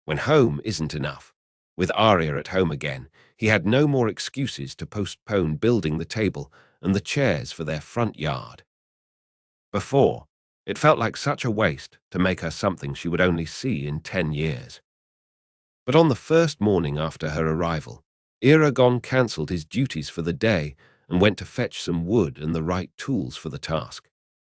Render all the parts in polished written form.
when home isn't enough. With Arya at home again, he had no more excuses to postpone building the table and the chairs for their front yard. Before, it felt like such a waste to make her something she would only see in 10 years. But on the first morning after her arrival, Eragon cancelled his duties for the day and went to fetch some wood and the right tools for the task.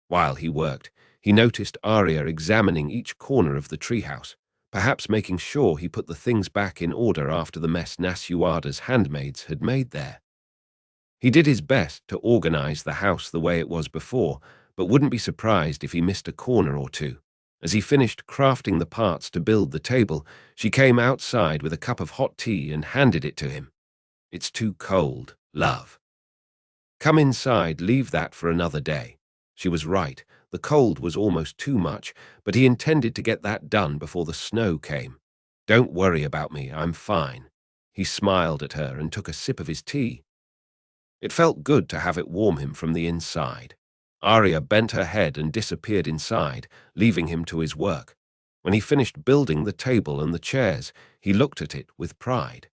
While he worked, he noticed Arya examining each corner of the treehouse, perhaps making sure he put the things back in order after the mess Nasuada's handmaids had made there. He did his best to organize the house the way it was before, but wouldn't be surprised if he missed a corner or two. As he finished crafting the parts to build the table, she came outside with a cup of hot tea and handed it to him. "It's too cold, love. Come inside, leave that for another day." She was right. The cold was almost too much, but he intended to get that done before the snow came. "Don't worry about me, I'm fine." He smiled at her and took a sip of his tea. It felt good to have it warm him from the inside. Arya bent her head and disappeared inside, leaving him to his work. When he finished building the table and the chairs, he looked at it with pride.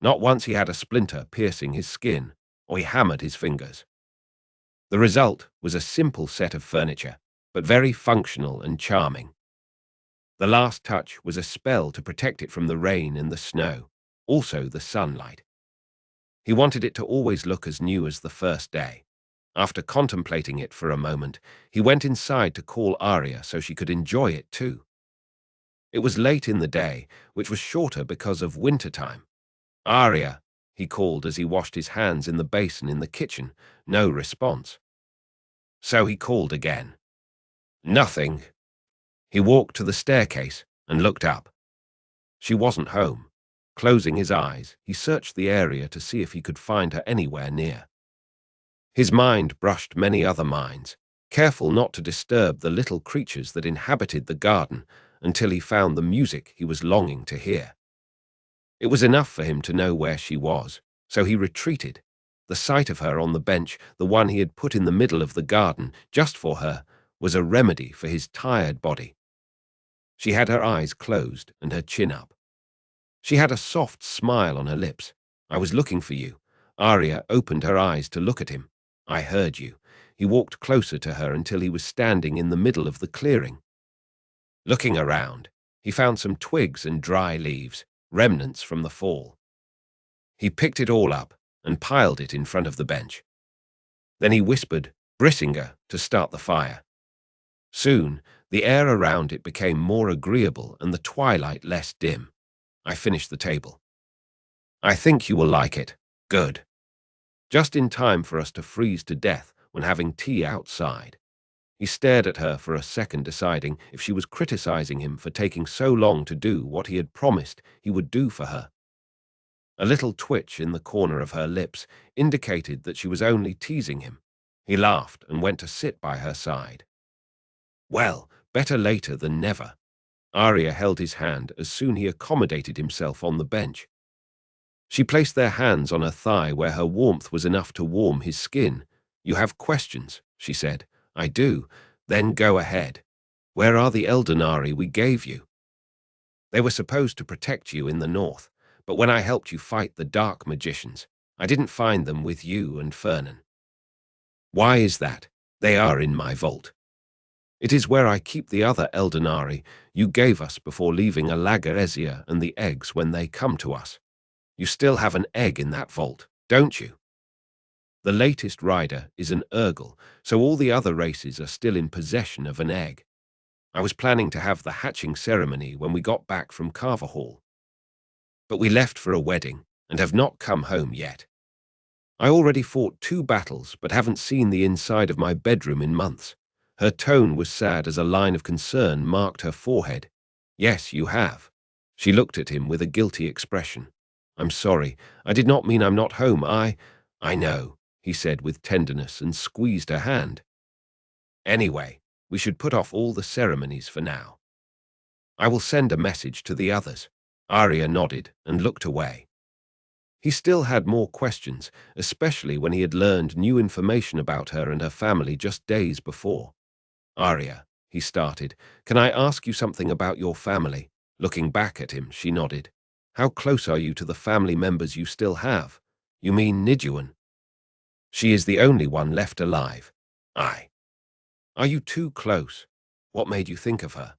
Not once he had a splinter piercing his skin, or he hammered his fingers. The result was a simple set of furniture, but very functional and charming. The last touch was a spell to protect it from the rain and the snow, also the sunlight. He wanted it to always look as new as the first day. After contemplating it for a moment, he went inside to call Arya so she could enjoy it too. It was late in the day, which was shorter because of winter time. "Arya," he called as he washed his hands in the basin in the kitchen. No response. So he called again. Nothing. He walked to the staircase and looked up. She wasn't home. Closing his eyes, he searched the area to see if he could find her anywhere near. His mind brushed many other minds, careful not to disturb the little creatures that inhabited the garden until he found the music he was longing to hear. It was enough for him to know where she was, so he retreated. The sight of her on the bench, the one he had put in the middle of the garden, just for her, was a remedy for his tired body. She had her eyes closed and her chin up. She had a soft smile on her lips. "I was looking for you." Arya opened her eyes to look at him. "I heard you." He walked closer to her until he was standing in the middle of the clearing. Looking around, he found some twigs and dry leaves, remnants from the fall. He picked it all up and piled it in front of the bench. Then he whispered Brissinger to start the fire. Soon, the air around it became more agreeable and the twilight less dim. "I finished the table. I think you will like it. Good. Just in time for us to freeze to death when having tea outside." He stared at her for a second, deciding if she was criticizing him for taking so long to do what he had promised he would do for her. A little twitch in the corner of her lips indicated that she was only teasing him. He laughed and went to sit by her side. "Well, better later than never." Arya held his hand as soon he accommodated himself on the bench. She placed their hands on her thigh where her warmth was enough to warm his skin. "You have questions," she said. "I do." "Then go ahead. Where are the Eldenari we gave you?" "They were supposed to protect you in the north, but when I helped you fight the dark magicians, I didn't find them with you and Fernan." "Why is that?" "They are in my vault. It is where I keep the other Eldenari you gave us before leaving Alagaresia and the eggs when they come to us. You still have an egg in that vault, don't you?" "The latest rider is an Urgle, so all the other races are still in possession of an egg. I was planning to have the hatching ceremony when we got back from Carver Hall. But we left for a wedding and have not come home yet. I already fought 2 battles but haven't seen the inside of my bedroom in months." Her tone was sad as a line of concern marked her forehead. "Yes, you have." She looked at him with a guilty expression. "I'm sorry. I did not mean I'm not home. I know," he said with tenderness and squeezed her hand. "Anyway, we should put off all the ceremonies for now. I will send a message to the others." Arya nodded and looked away. He still had more questions, especially when he had learned new information about her and her family just days before. "Arya," he started, "can I ask you something about your family?" Looking back at him, she nodded. How close are you to the family members you still have? You mean Nijuan? She is the only one left alive. Aye. Are you too close? What made you think of her?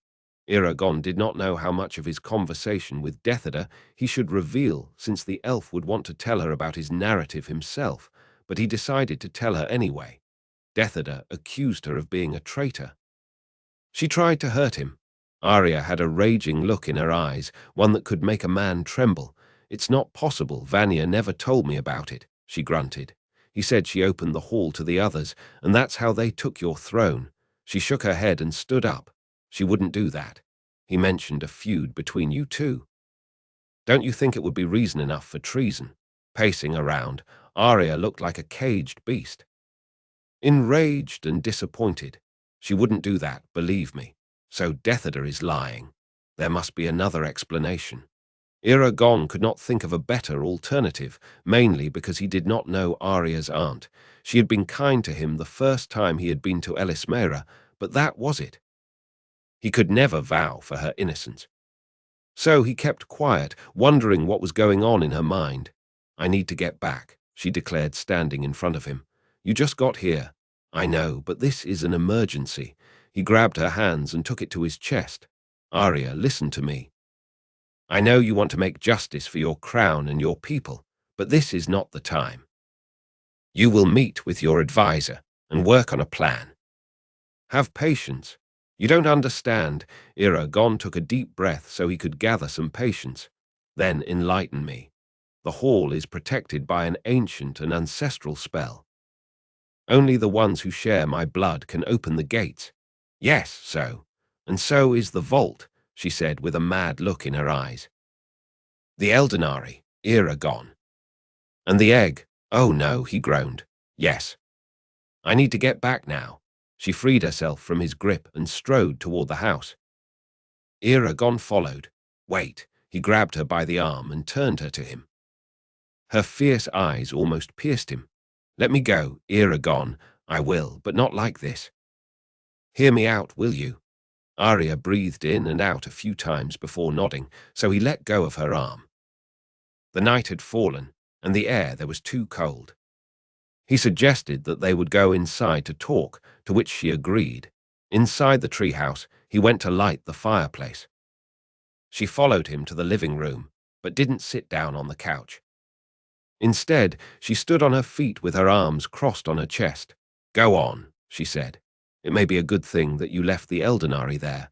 Eragon did not know how much of his conversation with Deathada he should reveal, since the elf would want to tell her about his narrative himself, but he decided to tell her anyway. Deathada accused her of being a traitor. She tried to hurt him. Arya had a raging look in her eyes, one that could make a man tremble. It's not possible, Vanya never told me about it, she grunted. He said she opened the hall to the others, and that's how they took your throne. She shook her head and stood up. She wouldn't do that. He mentioned a feud between you two. Don't you think it would be reason enough for treason? Pacing around, Arya looked like a caged beast. Enraged and disappointed. She wouldn't do that, believe me. So Deathada is lying. There must be another explanation. Eragon could not think of a better alternative, mainly because he did not know Arya's aunt. She had been kind to him the first time he had been to Elismera, but that was it. He could never vow for her innocence. So he kept quiet, wondering what was going on in her mind. I need to get back, she declared, standing in front of him. You just got here. I know, but this is an emergency. He grabbed her hands and took it to his chest. Arya, listen to me. I know you want to make justice for your crown and your people, but this is not the time. You will meet with your advisor and work on a plan. Have patience. You don't understand. Eragon took a deep breath so he could gather some patience. Then enlighten me. The hall is protected by an ancient and ancestral spell. Only the ones who share my blood can open the gates. Yes, so. And so is the vault, she said with a mad look in her eyes. The Eldenari, Eragon. And the egg. Oh no, he groaned. Yes. I need to get back now. She freed herself from his grip and strode toward the house. Eragon followed. Wait. He grabbed her by the arm and turned her to him. Her fierce eyes almost pierced him. Let me go, Eragon. I will, but not like this. Hear me out, will you? Arya breathed in and out a few times before nodding, so he let go of her arm. The night had fallen, and the air there was too cold. He suggested that they would go inside to talk, to which she agreed. Inside the treehouse, he went to light the fireplace. She followed him to the living room, but didn't sit down on the couch. Instead, she stood on her feet with her arms crossed on her chest. Go on, she said. It may be a good thing that you left the Eldenari there.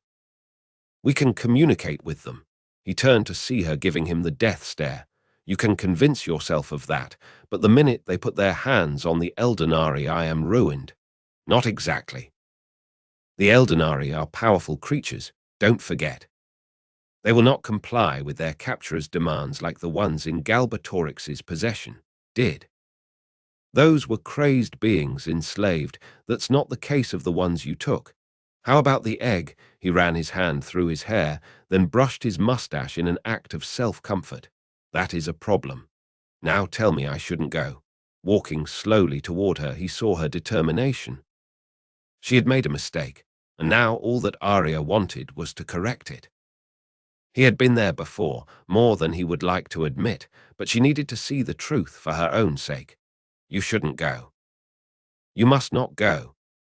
We can communicate with them. He turned to see her giving him the death stare. You can convince yourself of that, but the minute they put their hands on the Eldenari, I am ruined. Not exactly. The Eldenari are powerful creatures, don't forget. They will not comply with their capturer's demands like the ones in Galbatorix's possession did. Those were crazed beings enslaved. That's not the case of the ones you took. How about the egg? He ran his hand through his hair, then brushed his mustache in an act of self-comfort. That is a problem. Now tell me I shouldn't go. Walking slowly toward her, he saw her determination. She had made a mistake, and now all that Arya wanted was to correct it. He had been there before, more than he would like to admit, but she needed to see the truth for her own sake. You shouldn't go. You must not go.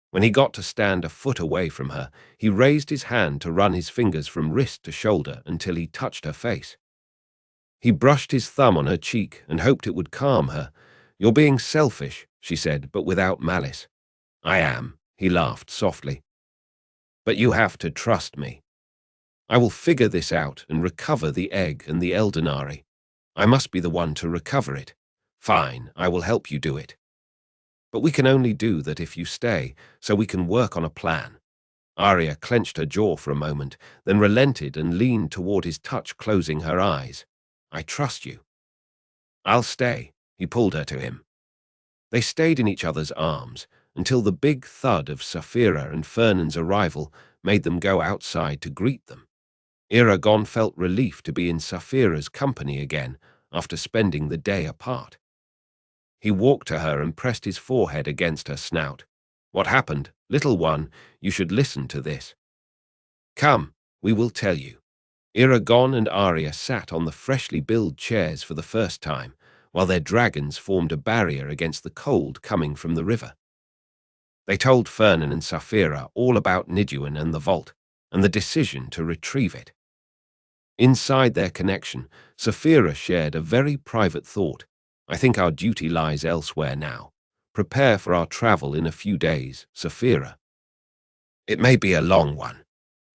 When he got to stand a foot away from her, he raised his hand to run his fingers from wrist to shoulder until he touched her face. He brushed his thumb on her cheek and hoped it would calm her. You're being selfish, she said, but without malice. I am, he laughed softly. But you have to trust me. I will figure this out and recover the egg and the Eldenari. I must be the one to recover it. Fine, I will help you do it. But we can only do that if you stay, so we can work on a plan. Arya clenched her jaw for a moment, then relented and leaned toward his touch, closing her eyes. I trust you. I'll stay, he pulled her to him. They stayed in each other's arms until the big thud of Saphira and Fernan's arrival made them go outside to greet them. Eragon felt relief to be in Saphira's company again after spending the day apart. He walked to her and pressed his forehead against her snout. What happened? Little one, you should listen to this. Come, we will tell you. Eragon and Arya sat on the freshly built chairs for the first time, while their dragons formed a barrier against the cold coming from the river. They told Fernan and Saphira all about Niduan and the vault, and the decision to retrieve it. Inside their connection, Saphira shared a very private thought. I think our duty lies elsewhere now. Prepare for our travel in a few days, Saphira. It may be a long one,